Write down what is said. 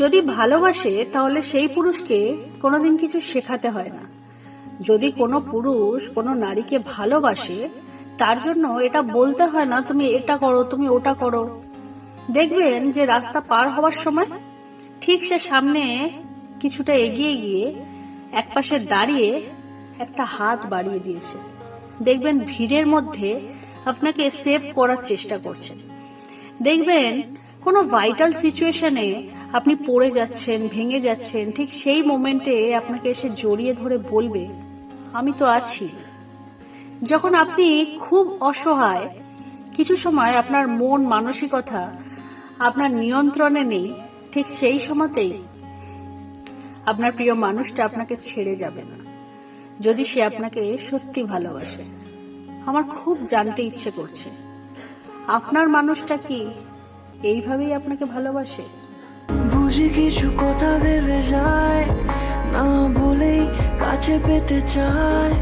যদি ভালোবাসে তাহলে সেই পুরুষকে কোনোদিন কিছু শেখাতে হয় না। যদি কোনো পুরুষ কোনো নারীকে ভালোবাসে তার জন্য এটা বলতে হয় না তুমি এটা করো তুমি ওটা করো। দেখবেন যে রাস্তা পার হওয়ার সময় ঠিক সে সামনে কিছুটা এগিয়ে গিয়ে একপাশে দাঁড়িয়ে একটা হাত বাড়িয়ে দিয়েছে। দেখবেন ভিড়ের মধ্যে আপনাকে সেভ করার চেষ্টা করছে। দেখবেন কোনো ভাইটাল সিচুয়েশনে আপনি পড়ে যাচ্ছেন, ভেঙে যাচ্ছেন, ঠিক সেই মোমেন্টে আপনাকে এসে জড়িয়ে ধরে বলবে আমি তো আছি। যখন আপনি খুব অসহায়, কিছু সময় আপনার মন মানসিকতা আপনার নিয়ন্ত্রণে নেই, ঠিক সেই সময়তেই আপনার প্রিয় মানুষটা আপনাকে ছেড়ে যাবে না, যদি সে আপনাকে সত্যি ভালোবাসে। আমার খুব জানতে ইচ্ছে করছে আপনার মানুষটা কি এইভাবেই আপনাকে ভালোবাসে? বুঝি কিছু কথা ভেবে যায় না বলেই কাছে পেতে চায়।